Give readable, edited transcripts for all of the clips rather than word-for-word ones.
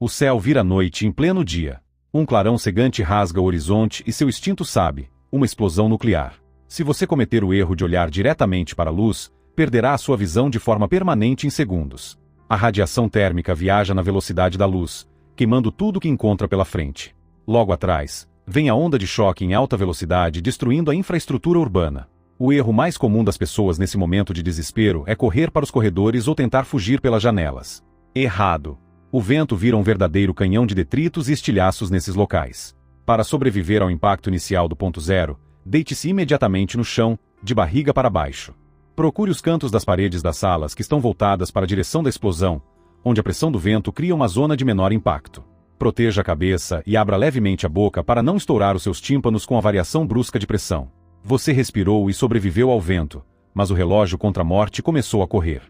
O céu vira noite em pleno dia. Um clarão cegante rasga o horizonte e seu instinto sabe, uma explosão nuclear. Se você cometer o erro de olhar diretamente para a luz, perderá a sua visão de forma permanente em segundos. A radiação térmica viaja na velocidade da luz, queimando tudo que encontra pela frente. Logo atrás, vem a onda de choque em alta velocidade destruindo a infraestrutura urbana. O erro mais comum das pessoas nesse momento de desespero é correr para os corredores ou tentar fugir pelas janelas. Errado. O vento vira um verdadeiro canhão de detritos e estilhaços nesses locais. Para sobreviver ao impacto inicial do ponto zero, deite-se imediatamente no chão, de barriga para baixo. Procure os cantos das paredes das salas que estão voltadas para a direção da explosão, onde a pressão do vento cria uma zona de menor impacto. Proteja a cabeça e abra levemente a boca para não estourar os seus tímpanos com a variação brusca de pressão. Você respirou e sobreviveu ao vento, mas o relógio contra a morte começou a correr.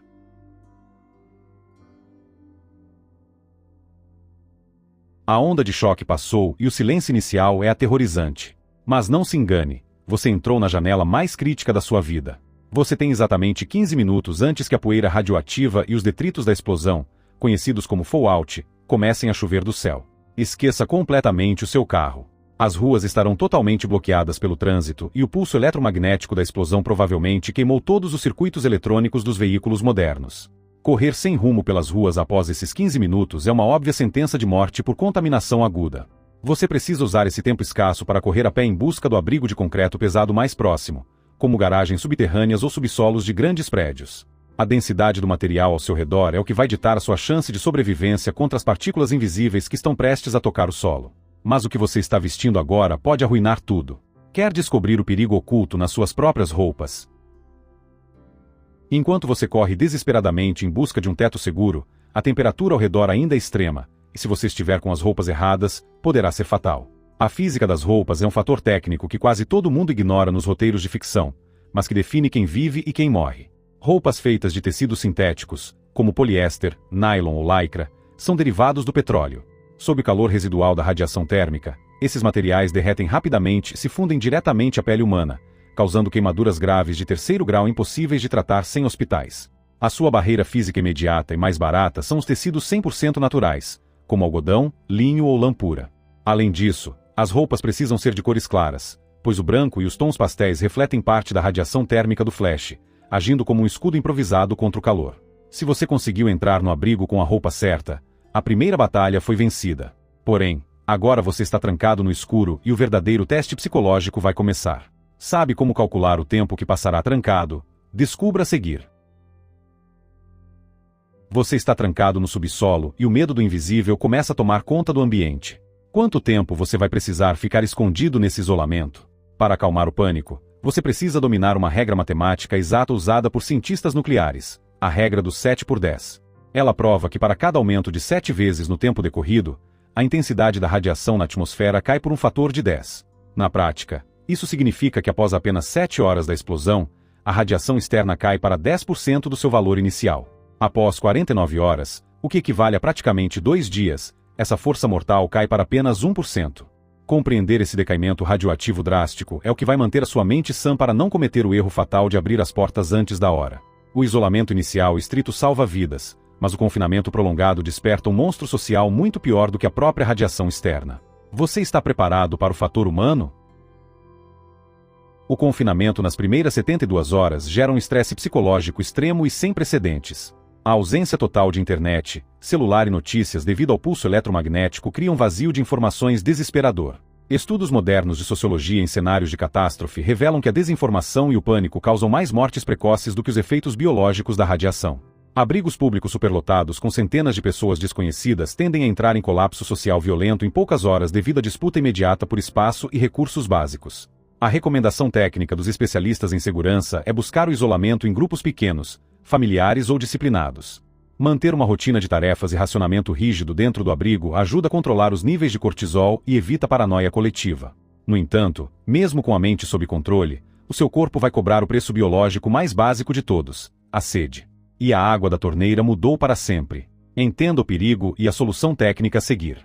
A onda de choque passou e o silêncio inicial é aterrorizante. Mas não se engane, você entrou na janela mais crítica da sua vida. Você tem exatamente 15 minutos antes que a poeira radioativa e os detritos da explosão, conhecidos como fallout, comecem a chover do céu. Esqueça completamente o seu carro. As ruas estarão totalmente bloqueadas pelo trânsito e o pulso eletromagnético da explosão provavelmente queimou todos os circuitos eletrônicos dos veículos modernos. Correr sem rumo pelas ruas após esses 15 minutos é uma óbvia sentença de morte por contaminação aguda. Você precisa usar esse tempo escasso para correr a pé em busca do abrigo de concreto pesado mais próximo, como garagens subterrâneas ou subsolos de grandes prédios. A densidade do material ao seu redor é o que vai ditar a sua chance de sobrevivência contra as partículas invisíveis que estão prestes a tocar o solo. Mas o que você está vestindo agora pode arruinar tudo. Quer descobrir o perigo oculto nas suas próprias roupas? Enquanto você corre desesperadamente em busca de um teto seguro, a temperatura ao redor ainda é extrema, e se você estiver com as roupas erradas, poderá ser fatal. A física das roupas é um fator técnico que quase todo mundo ignora nos roteiros de ficção, mas que define quem vive e quem morre. Roupas feitas de tecidos sintéticos, como poliéster, nylon ou lycra, são derivados do petróleo. Sob o calor residual da radiação térmica, esses materiais derretem rapidamente e se fundem diretamente à pele humana, causando queimaduras graves de terceiro grau impossíveis de tratar sem hospitais. A sua barreira física imediata e mais barata são os tecidos 100% naturais, como algodão, linho ou lã pura. Além disso, as roupas precisam ser de cores claras, pois o branco e os tons pastéis refletem parte da radiação térmica do flash, agindo como um escudo improvisado contra o calor. Se você conseguiu entrar no abrigo com a roupa certa, a primeira batalha foi vencida. Porém, agora você está trancado no escuro e o verdadeiro teste psicológico vai começar. Sabe como calcular o tempo que passará trancado? Descubra a seguir. Você está trancado no subsolo e o medo do invisível começa a tomar conta do ambiente. Quanto tempo você vai precisar ficar escondido nesse isolamento? Para acalmar o pânico, você precisa dominar uma regra matemática exata usada por cientistas nucleares, a regra do 7 por 10. Ela prova que para cada aumento de 7 vezes no tempo decorrido, a intensidade da radiação na atmosfera cai por um fator de 10. Na prática, isso significa que após apenas 7 horas da explosão, a radiação externa cai para 10% do seu valor inicial. Após 49 horas, o que equivale a praticamente 2 dias, essa força mortal cai para apenas 1%. Compreender esse decaimento radioativo drástico é o que vai manter a sua mente sã para não cometer o erro fatal de abrir as portas antes da hora. O isolamento inicial estrito salva vidas, mas o confinamento prolongado desperta um monstro social muito pior do que a própria radiação externa. Você está preparado para o fator humano? O confinamento nas primeiras 72 horas gera um estresse psicológico extremo e sem precedentes. A ausência total de internet, celular e notícias devido ao pulso eletromagnético cria um vazio de informações desesperador. Estudos modernos de sociologia em cenários de catástrofe revelam que a desinformação e o pânico causam mais mortes precoces do que os efeitos biológicos da radiação. Abrigos públicos superlotados com centenas de pessoas desconhecidas tendem a entrar em colapso social violento em poucas horas devido à disputa imediata por espaço e recursos básicos. A recomendação técnica dos especialistas em segurança é buscar o isolamento em grupos pequenos, familiares ou disciplinados. Manter uma rotina de tarefas e racionamento rígido dentro do abrigo ajuda a controlar os níveis de cortisol e evita a paranoia coletiva. No entanto, mesmo com a mente sob controle, o seu corpo vai cobrar o preço biológico mais básico de todos, a sede. E a água da torneira mudou para sempre. Entenda o perigo e a solução técnica a seguir.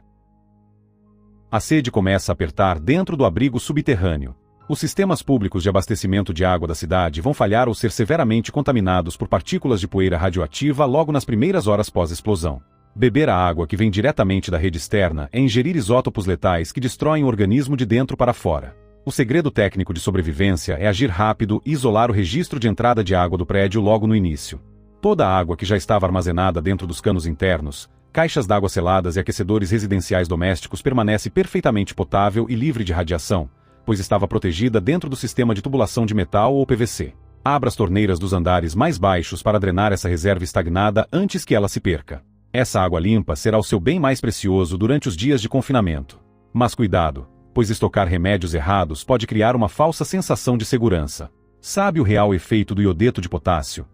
A sede começa a apertar dentro do abrigo subterrâneo. Os sistemas públicos de abastecimento de água da cidade vão falhar ou ser severamente contaminados por partículas de poeira radioativa logo nas primeiras horas pós-explosão. Beber a água que vem diretamente da rede externa é ingerir isótopos letais que destroem o organismo de dentro para fora. O segredo técnico de sobrevivência é agir rápido e isolar o registro de entrada de água do prédio logo no início. Toda a água que já estava armazenada dentro dos canos internos, caixas d'água seladas e aquecedores residenciais domésticos permanece perfeitamente potável e livre de radiação, pois estava protegida dentro do sistema de tubulação de metal ou PVC. Abra as torneiras dos andares mais baixos para drenar essa reserva estagnada antes que ela se perca. Essa água limpa será o seu bem mais precioso durante os dias de confinamento. Mas cuidado, pois estocar remédios errados pode criar uma falsa sensação de segurança. Sabe o real efeito do iodeto de potássio?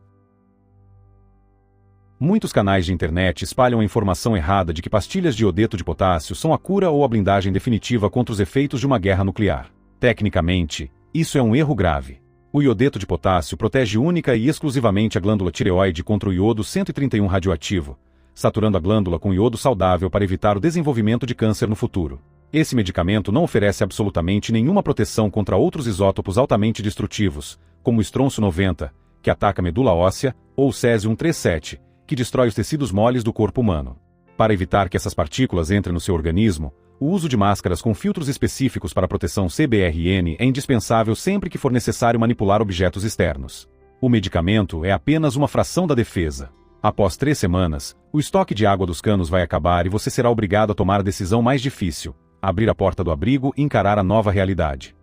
Muitos canais de internet espalham a informação errada de que pastilhas de iodeto de potássio são a cura ou a blindagem definitiva contra os efeitos de uma guerra nuclear. Tecnicamente, isso é um erro grave. O iodeto de potássio protege única e exclusivamente a glândula tireoide contra o iodo 131 radioativo, saturando a glândula com iodo saudável para evitar o desenvolvimento de câncer no futuro. Esse medicamento não oferece absolutamente nenhuma proteção contra outros isótopos altamente destrutivos, como o estrôncio 90, que ataca a medula óssea, ou o césio 137, que destrói os tecidos moles do corpo humano. Para evitar que essas partículas entrem no seu organismo, o uso de máscaras com filtros específicos para proteção CBRN é indispensável sempre que for necessário manipular objetos externos. O medicamento é apenas uma fração da defesa. Após 3 semanas, o estoque de água dos canos vai acabar e você será obrigado a tomar a decisão mais difícil: abrir a porta do abrigo e encarar a nova realidade.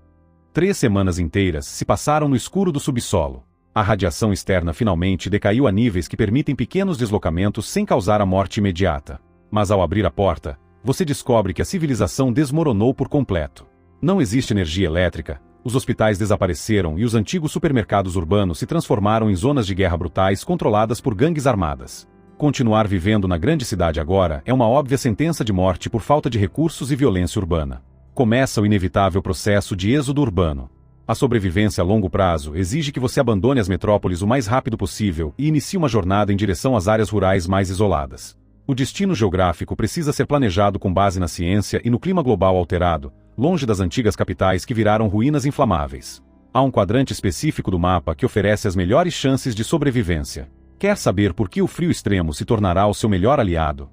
3 semanas inteiras se passaram no escuro do subsolo. A radiação externa finalmente decaiu a níveis que permitem pequenos deslocamentos sem causar a morte imediata. Mas ao abrir a porta, você descobre que a civilização desmoronou por completo. Não existe energia elétrica, os hospitais desapareceram e os antigos supermercados urbanos se transformaram em zonas de guerra brutais controladas por gangues armadas. Continuar vivendo na grande cidade agora é uma óbvia sentença de morte por falta de recursos e violência urbana. Começa o inevitável processo de êxodo urbano. A sobrevivência a longo prazo exige que você abandone as metrópoles o mais rápido possível e inicie uma jornada em direção às áreas rurais mais isoladas. O destino geográfico precisa ser planejado com base na ciência e no clima global alterado, longe das antigas capitais que viraram ruínas inflamáveis. Há um quadrante específico do mapa que oferece as melhores chances de sobrevivência. Quer saber por que o frio extremo se tornará o seu melhor aliado?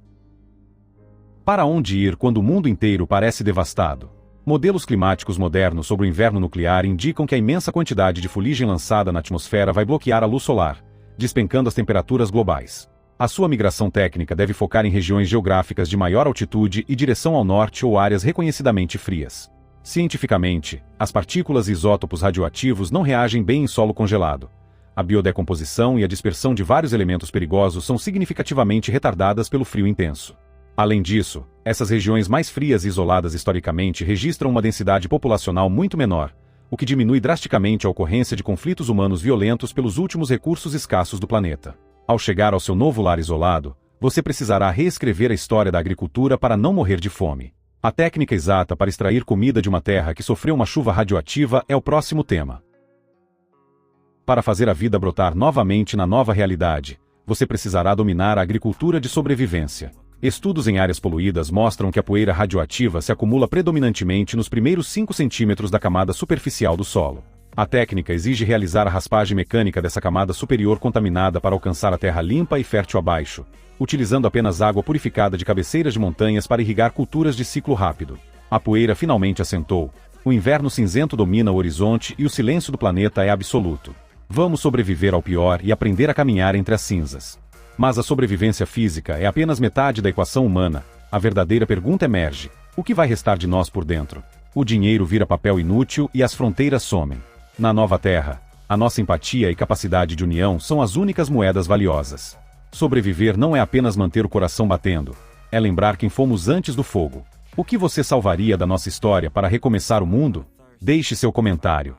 Para onde ir quando o mundo inteiro parece devastado? Modelos climáticos modernos sobre o inverno nuclear indicam que a imensa quantidade de fuligem lançada na atmosfera vai bloquear a luz solar, despencando as temperaturas globais. A sua migração técnica deve focar em regiões geográficas de maior altitude e direção ao norte ou áreas reconhecidamente frias. Cientificamente, as partículas e isótopos radioativos não reagem bem em solo congelado. A biodecomposição e a dispersão de vários elementos perigosos são significativamente retardadas pelo frio intenso. Além disso, essas regiões mais frias e isoladas historicamente registram uma densidade populacional muito menor, o que diminui drasticamente a ocorrência de conflitos humanos violentos pelos últimos recursos escassos do planeta. Ao chegar ao seu novo lar isolado, você precisará reescrever a história da agricultura para não morrer de fome. A técnica exata para extrair comida de uma terra que sofreu uma chuva radioativa é o próximo tema. Para fazer a vida brotar novamente na nova realidade, você precisará dominar a agricultura de sobrevivência. Estudos em áreas poluídas mostram que a poeira radioativa se acumula predominantemente nos primeiros 5 centímetros da camada superficial do solo. A técnica exige realizar a raspagem mecânica dessa camada superior contaminada para alcançar a terra limpa e fértil abaixo, utilizando apenas água purificada de cabeceiras de montanhas para irrigar culturas de ciclo rápido. A poeira finalmente assentou, o inverno cinzento domina o horizonte e o silêncio do planeta é absoluto. Vamos sobreviver ao pior e aprender a caminhar entre as cinzas. Mas a sobrevivência física é apenas metade da equação humana. A verdadeira pergunta emerge: o que vai restar de nós por dentro? O dinheiro vira papel inútil e as fronteiras somem. Na nova terra, a nossa empatia e capacidade de união são as únicas moedas valiosas. Sobreviver não é apenas manter o coração batendo, é lembrar quem fomos antes do fogo. O que você salvaria da nossa história para recomeçar o mundo? Deixe seu comentário.